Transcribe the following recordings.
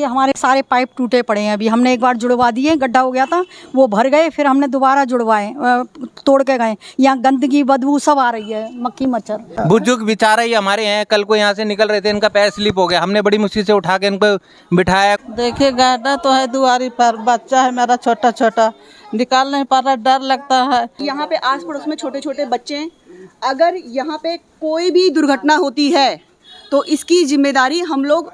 ये हमारे सारे पाइप टूटे पड़े हैं। अभी हमने एक बार जुड़वा दिए, गड्ढा हो गया था, वो भर गए, फिर हमने दोबारा जुड़वाए, तोड़ के गए। यहाँ गंदगी बदबू सब आ रही है, मक्खी मच्छर। बुजुर्ग बेचारे ही हमारे हैं, कल को यहाँ से निकल रहे थे, इनका पैर स्लिप हो गया, हमने बड़ी मुश्किल से उठा के इनको बिठाया। देखिए गड्ढा तो है दुआरी पर, बच्चा है मेरा छोटा छोटा, निकाल नहीं पा रहा, डर लगता है। यहाँ पे आस पड़ोस में छोटे छोटे बच्चे हैं, अगर यहाँ पे कोई भी दुर्घटना होती है तो इसकी जिम्मेदारी हम लोग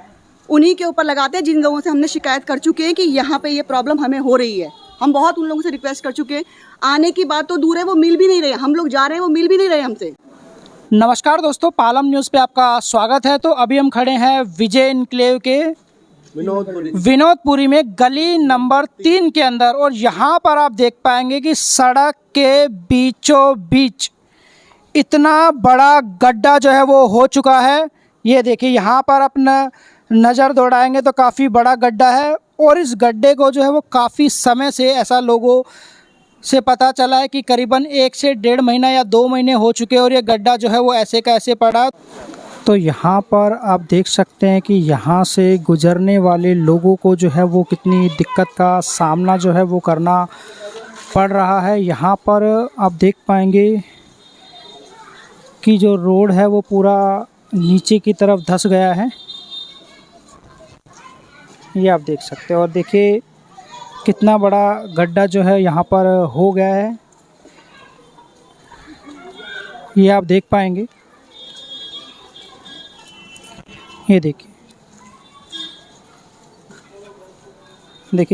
उन्हीं के ऊपर लगाते हैं जिन लोगों से हमने शिकायत कर चुके हैं कि यहाँ पे ये प्रॉब्लम हमें हो रही है। हम बहुत उन लोगों से रिक्वेस्ट कर चुके हैं, आने की बात तो दूर है, वो मिल भी नहीं रहे, हम लोग जा रहे हैं, वो मिल भी नहीं रहे हमसे। नमस्कार दोस्तों, पालम न्यूज़ पे आपका स्वागत है। तो अभी हम खड़े हैं विजय इनक्लेव के विनोदपुरी में गली नंबर 3 के अंदर, और यहाँ पर आप देख पाएंगे कि सड़क के बीचों बीच इतना बड़ा गड्ढा जो है वो हो चुका है। ये देखिए, यहाँ पर अपना नज़र दौड़ाएंगे तो काफ़ी बड़ा गड्ढा है, और इस गड्ढे को जो है वो काफ़ी समय से ऐसा लोगों से पता चला है कि करीबन 1 से 1.5 महीना या 2 महीने हो चुके हैं, और ये गड्ढा जो है वो ऐसे का ऐसे पड़ा। तो यहाँ पर आप देख सकते हैं कि यहाँ से गुजरने वाले लोगों को जो है वो कितनी दिक्कत का सामना जो है वो करना पड़ रहा है। यहाँ पर आप देख पाएंगे कि जो रोड है वो पूरा नीचे की तरफ धंस गया है, ये आप देख सकते हैं। और देखिए कितना बड़ा गड्ढा जो है यहाँ पर हो गया है, ये आप देख पाएंगे। ये देखिए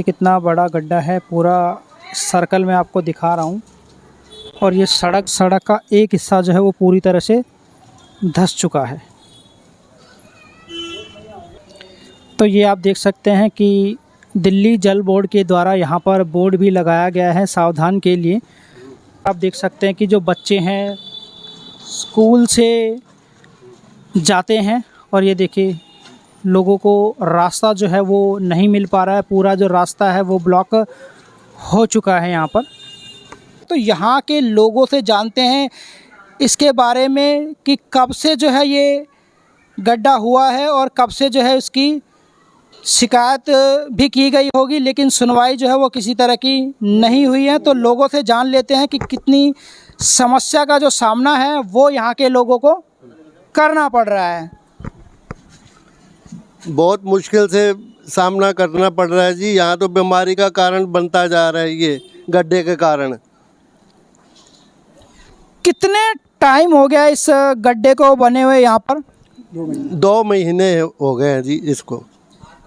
कितना बड़ा गड्ढा है, पूरा सर्कल में आपको दिखा रहा हूँ। और ये सड़क का एक हिस्सा जो है वो पूरी तरह से धंस चुका है। तो ये आप देख सकते हैं कि दिल्ली जल बोर्ड के द्वारा यहाँ पर बोर्ड भी लगाया गया है सावधान के लिए। आप देख सकते हैं कि जो बच्चे हैं स्कूल से जाते हैं, और ये देखिए लोगों को रास्ता जो है वो नहीं मिल पा रहा है, पूरा जो रास्ता है वो ब्लॉक हो चुका है यहाँ पर। तो यहाँ के लोगों से जानते हैं इसके बारे में कि कब से जो है ये गड्ढा हुआ है और कब से जो है इसकी शिकायत भी की गई होगी, लेकिन सुनवाई जो है वो किसी तरह की नहीं हुई है। तो लोगों से जान लेते हैं कि कितनी समस्या का जो सामना है वो यहाँ के लोगों को करना पड़ रहा है। बहुत मुश्किल से सामना करना पड़ रहा है जी। यहाँ तो बीमारी का कारण बनता जा रहा है ये गड्ढे के कारण। कितने टाइम हो गया इस गड्ढे को बने हुए यहाँ पर? 2 महीने हो गए हैं जी इसको।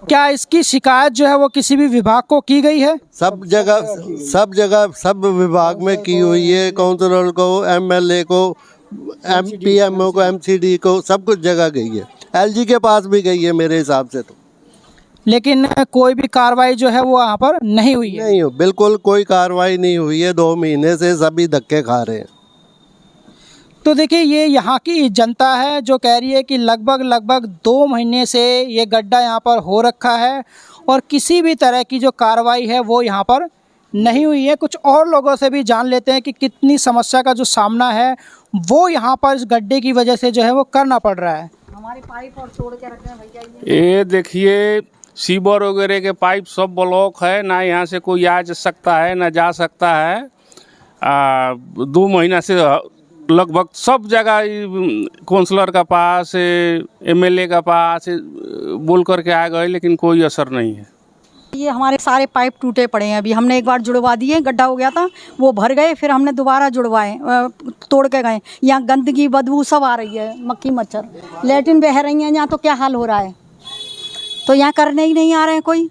क्या इसकी शिकायत जो है वो किसी भी विभाग को की गई है? सब जगह सब विभाग में की हुई है, काउंसिलर को, MLA को, PMO को, MCD को, सब कुछ जगह गई है। LG के पास भी गई है मेरे हिसाब से तो, लेकिन कोई भी कार्रवाई जो है वो यहाँ पर नहीं हुई है। नहीं हो, बिल्कुल कोई कार्रवाई नहीं हुई है। 2 महीने से सभी धक्के खा रहे हैं। तो देखिए, ये यहाँ की जनता है जो कह रही है कि लगभग 2 महीने से ये गड्ढा यहाँ पर हो रखा है और किसी भी तरह की जो कार्रवाई है वो यहाँ पर नहीं हुई है। कुछ और लोगों से भी जान लेते हैं कि कितनी समस्या का जो सामना है वो यहाँ पर इस गड्ढे की वजह से जो है वो करना पड़ रहा है। हमारे पाइप और तोड़ के रखे हैं भैया। ये देखिए सीवर वगैरह के पाइप सब ब्लॉक है, ना यहाँ से कोई आ सकता है ना जा सकता है। 2 महीना से लगभग सब जगह काउंसलर का पास, MLA का पास बोल करके आ गए, लेकिन कोई असर नहीं है। ये हमारे सारे पाइप टूटे पड़े हैं। अभी हमने एक बार जुड़वा दिए, गड्ढा हो गया था, वो भर गए, फिर हमने दोबारा जुड़वाए, तोड़ के गए। यहाँ गंदगी बदबू सब आ रही है, मक्खी मच्छर, लैट्रिन बह रही हैं यहाँ, तो क्या हाल हो रहा है। तो यहाँ करने ही नहीं आ रहे हैं कोई।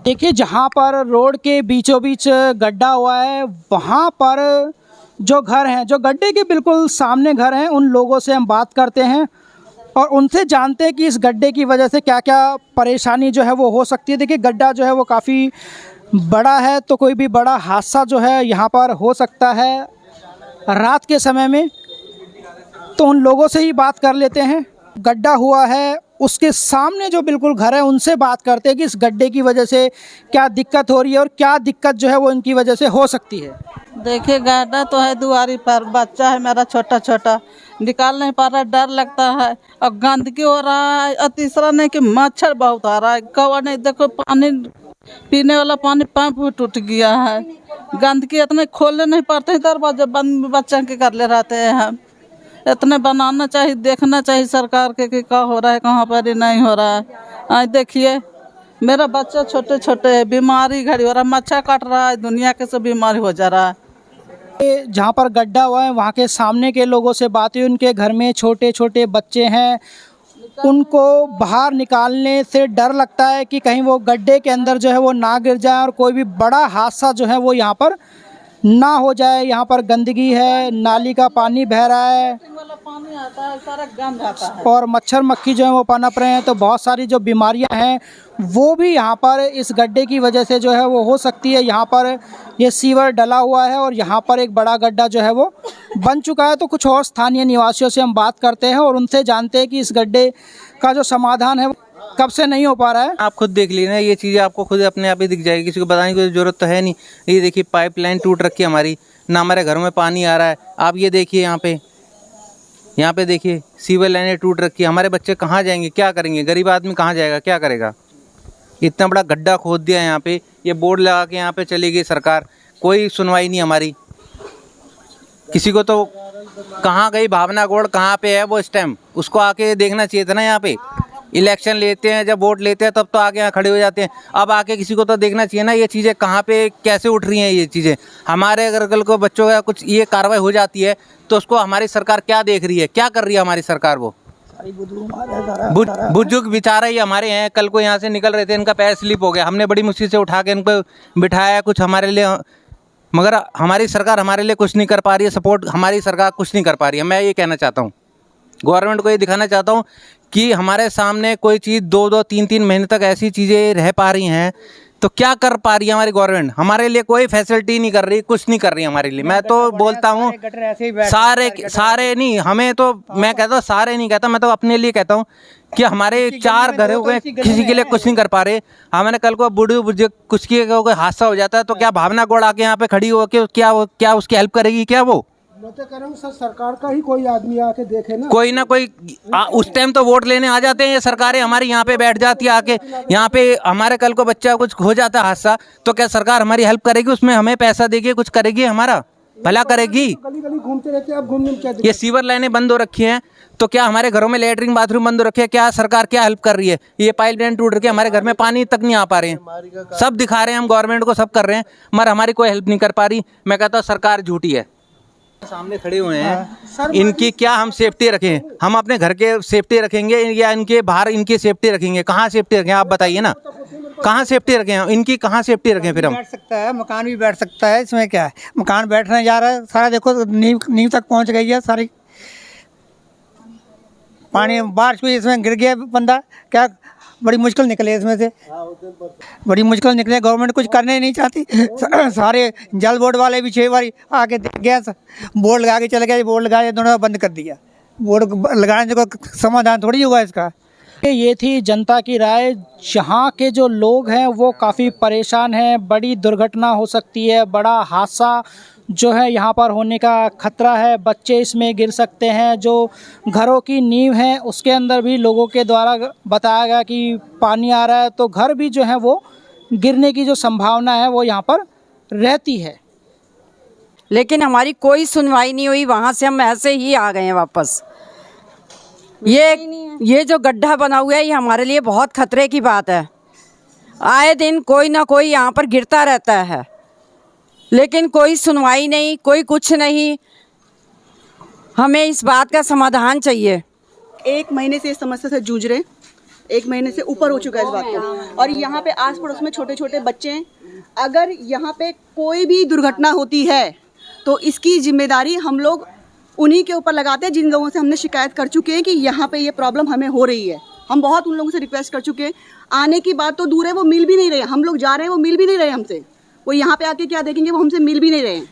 देखिए, जहाँ पर रोड के बीचों बीच गड्ढा हुआ है वहाँ पर जो घर हैं, जो गड्ढे के बिल्कुल सामने घर हैं, उन लोगों से हम बात करते हैं और उनसे जानते हैं कि इस गड्ढे की वजह से क्या क्या परेशानी जो है वो हो सकती है। देखिए, गड्ढा जो है वो काफ़ी बड़ा है, तो कोई भी बड़ा हादसा जो है यहाँ पर हो सकता है रात के समय में। तो उन लोगों से ही बात कर लेते हैं। गड्ढा हुआ है उसके सामने जो बिल्कुल घर है उनसे बात करते हैं कि इस गड्ढे की वजह से क्या दिक्कत हो रही है और क्या दिक्कत जो है वो इनकी वजह से हो सकती है। देखिए गड्ढा तो है दुआरी पर, बच्चा है मेरा छोटा छोटा, निकाल नहीं पा रहा, डर लगता है। और गंदगी हो रहा है। और तीसरा नहीं कि मच्छर बहुत आ रहा है। कौवा नहीं, देखो पानी पीने वाला पानी पाइप भी टूट गया है। गंदगी इतने खोलने नहीं पाते हैं, दरवाजे बंद बच्चे के कर ले रहते हैं हम। इतने बनाना चाहिए, देखना चाहिए सरकार के कि क्या हो रहा है, कहाँ पर ही नहीं हो रहा है। आज देखिए मेरा बच्चा छोटे छोटे है, बीमारी घड़ी हो रहा है, मच्छर काट रहा है, दुनिया के सब बीमारी हो जा रहा है। ये जहाँ पर गड्ढा हुआ है वहाँ के सामने के लोगों से बात हुई, उनके घर में छोटे छोटे बच्चे हैं, उनको बाहर निकालने से डर लगता है कि कहीं वो गड्ढे के अंदर जो है वो ना गिर जाए और कोई भी बड़ा हादसा जो है वो यहाँ पर ना हो जाए। यहाँ पर गंदगी है, नाली का पानी बह रहा है वाला पानी आता है, सारा गंद आता है। और मच्छर मक्खी जो है वो पनप रहे हैं, तो बहुत सारी जो बीमारियां हैं वो भी यहाँ पर इस गड्ढे की वजह से जो है वो हो सकती है। यहाँ पर ये सीवर डला हुआ है और यहाँ पर एक बड़ा गड्ढा जो है वो बन चुका है। तो कुछ और स्थानीय निवासियों से हम बात करते हैं और उनसे जानते हैं कि इस गड्ढे का जो समाधान है वो कब से नहीं हो पा रहा है। आप खुद देख लीजिए, ये चीज़ें आपको खुद अपने आप ही दिख जाएगी, किसी को बताने की जरूरत तो है नहीं। ये देखिए पाइपलाइन टूट रखी है हमारी, ना हमारे घरों में पानी आ रहा है। आप ये देखिए यहाँ पे देखिए सीवर लाइनें टूट रखी है। हमारे बच्चे कहाँ जाएंगे, क्या करेंगे? गरीब आदमी कहाँ जाएगा, क्या करेगा? इतना बड़ा गड्ढा खोद दिया है यहाँ पे, ये बोर्ड लगा के यहाँ पे चली गई सरकार, कोई सुनवाई नहीं हमारी। किसी को तो कहाँ गई भावना गौड़, कहाँ पे है वो इस टाइम, उसको आके देखना चाहिए था ना। यहाँ पे इलेक्शन लेते हैं, जब वोट लेते हैं तब तो आके यहाँ खड़े हो जाते हैं। अब आके किसी को तो देखना चाहिए ना ये चीज़ें कहाँ पे कैसे उठ रही हैं। ये चीज़ें हमारे अगर कल को बच्चों का कुछ ये कार्रवाई हो जाती है तो उसको हमारी सरकार क्या देख रही है, क्या कर रही है हमारी सरकार? वो बुजुर्ग बेचारा ही हमारे हैं, कल को यहाँ से निकल रहे थे, इनका पैर स्लिप हो गया, हमने बड़ी मुश्किल से उठा के इनको बिठाया कुछ हमारे लिए, मगर हमारी सरकार हमारे लिए कुछ नहीं कर पा रही है। सपोर्ट हमारी सरकार कुछ नहीं कर पा रही है। मैं ये कहना चाहता हूँ, गवर्नमेंट को ये दिखाना चाहता हूँ कि हमारे सामने कोई चीज़ 2-2, 3-3 महीने तक ऐसी चीज़ें रह पा रही हैं, तो क्या कर पा रही है हमारी गवर्नमेंट? हमारे लिए कोई फैसिलिटी नहीं कर रही, कुछ नहीं कर रही हमारे लिए। मैं तो बोलता हूँ सारे नहीं, हमें तो मैं कहता हूँ सारे नहीं कहता, मैं तो अपने लिए कहता हूँ कि हमारे 4 घर हो गए, किसी के लिए कुछ नहीं कर पा रहे। हमारे कल को बूढ़े बुजुर्ग कुछ की कोई हादसा हो जाता है तो क्या भावना गौड़ आके यहाँ पे खड़ी हो के क्या उसकी हेल्प करेगी? क्या वो मैं तो कह रहा हूँ सर, सरकार का ही कोई आदमी आके देखे ना, कोई ना कोई उस टाइम तो वोट लेने आ जाते हैं ये सरकारें, हमारी यहाँ पे बैठ जाती है आके। यहाँ पे हमारे कल को बच्चा कुछ हो जाता है हादसा तो क्या सरकार हमारी हेल्प करेगी? उसमें हमें पैसा देगी, कुछ करेगी, हमारा भला करेगी? गली गली घूमते रहते हैं, आप घूमने में क्या ये सीवर लाइनें बंद हो रखी हैं तो क्या हमारे घरों में लेटरिन बाथरूम बंद हो रखे हैं? क्या सरकार क्या हेल्प कर रही है? ये पाइप लाइन टूट रही है, हमारे घर में पानी तक नहीं आ पा रहे हैं। सब दिखा रहे हैं हम गवर्नमेंट को, सब कर रहे हैं, मगर हमारी कोई हेल्प नहीं कर पा रही। मैं कहता हूँ सरकार झूठी है। सामने खड़े हुए हैं, इनकी क्या हम सेफ्टी रखें? हम अपने घर के सेफ्टी रखेंगे या इनके बाहर इनकी सेफ्टी रखेंगे? कहाँ सेफ्टी रखें आप बताइए ना, कहाँ सेफ्टी रखें? इनकी कहाँ सेफ्टी रखें फिर हम? बैठ सकता है, मकान भी बैठ सकता है, इसमें क्या है? मकान बैठने जा रहा है, सारा देखो नींव तक पहुंच गई है सारी, पानी बारिश हुई इसमें गिर गया बंदा, क्या बड़ी मुश्किल निकले इसमें से, बड़ी मुश्किल निकले। गवर्नमेंट कुछ करने नहीं चाहती। सारे जल बोर्ड वाले भी 6 बार आके देख गया, बोर्ड लगा के चले गए, बोर्ड लगाया दोनों बंद कर दिया। बोर्ड लगाने से कोई समाधान थोड़ी होगा इसका। ये थी जनता की राय। यहाँ के जो लोग हैं वो काफ़ी परेशान हैं, बड़ी दुर्घटना हो सकती है, बड़ा हादसा जो है यहाँ पर होने का खतरा है, बच्चे इसमें गिर सकते हैं। जो घरों की नींव है उसके अंदर भी लोगों के द्वारा बताया गया कि पानी आ रहा है, तो घर भी जो है वो गिरने की जो संभावना है वो यहाँ पर रहती है। लेकिन हमारी कोई सुनवाई नहीं हुई, वहाँ से हम ऐसे ही आ गए हैं वापस। ये जो गड्ढा बना हुआ है ये हमारे लिए बहुत खतरे की बात है। आए दिन कोई ना कोई यहाँ पर गिरता रहता है, लेकिन कोई सुनवाई नहीं, कोई कुछ नहीं। हमें इस बात का समाधान चाहिए। 1 महीने से इस समस्या से जूझ रहे, 1 महीने से ऊपर हो चुका है इस बात को। और यहाँ पे आस पड़ोस में छोटे छोटे बच्चे हैं। अगर यहाँ पे कोई भी दुर्घटना होती है तो इसकी जिम्मेदारी हम लोग उन्हीं के ऊपर लगाते हैं जिन लोगों से हमने शिकायत कर चुके हैं कि यहाँ पे ये प्रॉब्लम हमें हो रही है। हम बहुत उन लोगों से रिक्वेस्ट कर चुके हैं, आने की बात तो दूर है, वो मिल भी नहीं रहे। हम लोग जा रहे हैं, वो मिल भी नहीं रहे हमसे। वो यहाँ पे आके क्या देखेंगे, वो हमसे मिल भी नहीं रहे हैं।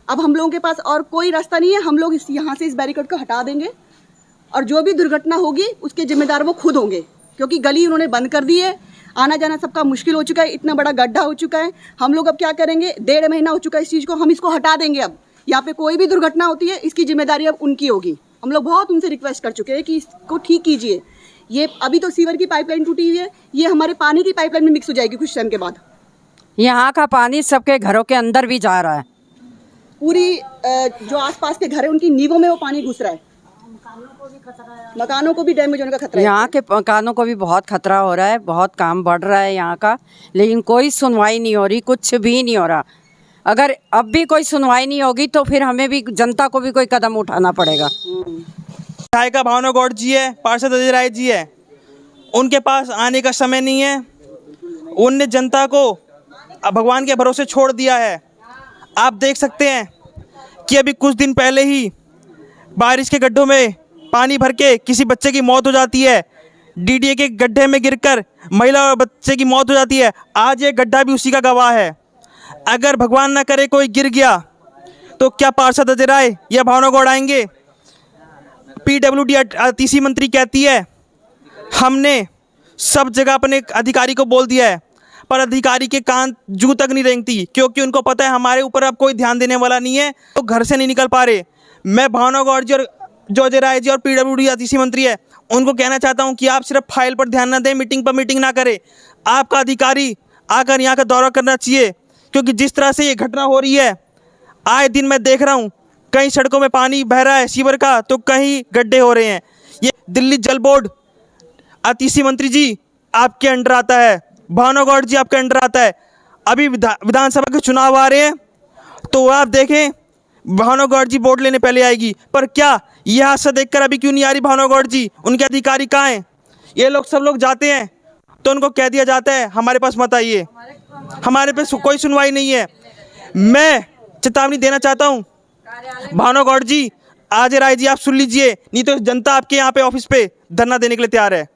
अब हम लोगों के पास और कोई रास्ता नहीं है, हम लोग यहाँ से इस बैरिकेड को हटा देंगे और जो भी दुर्घटना होगी उसके जिम्मेदार वो खुद होंगे, क्योंकि गली उन्होंने बंद कर दी है। आना जाना सबका मुश्किल हो चुका है, इतना बड़ा गड्ढा हो चुका है। हम लोग अब क्या करेंगे, 1.5 महीना हो चुका है इस चीज़ को, हम इसको हटा देंगे। अब यहाँ पे कोई भी दुर्घटना होती है इसकी जिम्मेदारी अब उनकी होगी, हम लोग बहुत उनसे रिक्वेस्ट कर चुके हैं कि इसको ठीक कीजिए। ये अभी तो सीवर की पाइपलाइन टूटी हुई है, ये हमारे पानी की पाइपलाइन में मिक्स हो जाएगी कुछ टाइम के बाद। यहाँ का पानी सबके घरों के अंदर भी जा रहा है, पूरी जो आसपास के घर है उनकी नींवों में वो पानी घुस रहा है, मकानों को भी डैमेज होने का खतरा है। यहाँ के मकानों को भी बहुत खतरा हो रहा है, बहुत काम बढ़ रहा है यहाँ का, लेकिन कोई सुनवाई नहीं हो रही, कुछ भी नहीं हो रहा। अगर अब भी कोई सुनवाई नहीं होगी तो फिर हमें भी, जनता को भी कोई कदम उठाना पड़ेगा। विधायिका भावना गौड़ जी है, पार्षद अजय राय जी है, उनके पास आने का समय नहीं है। उनने जनता को भगवान के भरोसे छोड़ दिया है। आप देख सकते हैं कि अभी कुछ दिन पहले ही बारिश के गड्ढों में पानी भर के किसी बच्चे की मौत हो जाती है, डीडीए के गड्ढे में गिरकर महिला और बच्चे की मौत हो जाती है। आज ये गड्ढा भी उसी का गवाह है। अगर भगवान ना करे कोई गिर गया तो क्या पार्षद अजय राय या भावना गौड़ आएंगे? पीडब्ल्यूडी आरटीसी मंत्री कहती है हमने सब जगह अपने अधिकारी को बोल दिया है, पर अधिकारी के कान जू तक नहीं रेंगती, क्योंकि उनको पता है हमारे ऊपर अब कोई ध्यान देने वाला नहीं है, तो घर से नहीं निकल पा रहे। मैं भावना गौड़ जी और जो अजय राय जी और पीडब्ल्यूडी आरटीसी मंत्री है उनको कहना चाहता हूं कि आप सिर्फ फाइल पर ध्यान ना दें, मीटिंग पर मीटिंग ना करें। आपका अधिकारी आकर यहाँ का दौरा करना चाहिए, क्योंकि जिस तरह से ये घटना हो रही है आए दिन मैं देख रहा हूँ, कहीं सड़कों में पानी बह रहा है सीवर का, तो कहीं गड्ढे हो रहे हैं। ये दिल्ली जल बोर्ड आरटीसी मंत्री जी आपके अंडर आता है, भावना गौड़ जी आपके अंडर आता है। अभी विधानसभा के चुनाव आ रहे हैं, तो आप देखें भावना गौड़ जी वोट लेने पहले आएगी, पर क्या यह हादसा देखकर अभी क्यों नहीं आ रही भावना गौड़ जी? उनके अधिकारी कहाँ हैं? ये लोग सब लोग जाते हैं तो उनको कह दिया जाता है हमारे पास मत आइए, हमारे पास कोई सुनवाई नहीं है। मैं चेतावनी देना चाहता हूँ भावना गौड़ जी, अजय राय जी आप सुन लीजिए, नहीं तो जनता आपके यहाँ पे ऑफिस पे धरना देने के लिए तैयार है।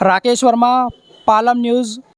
राकेश वर्मा, पालम न्यूज़।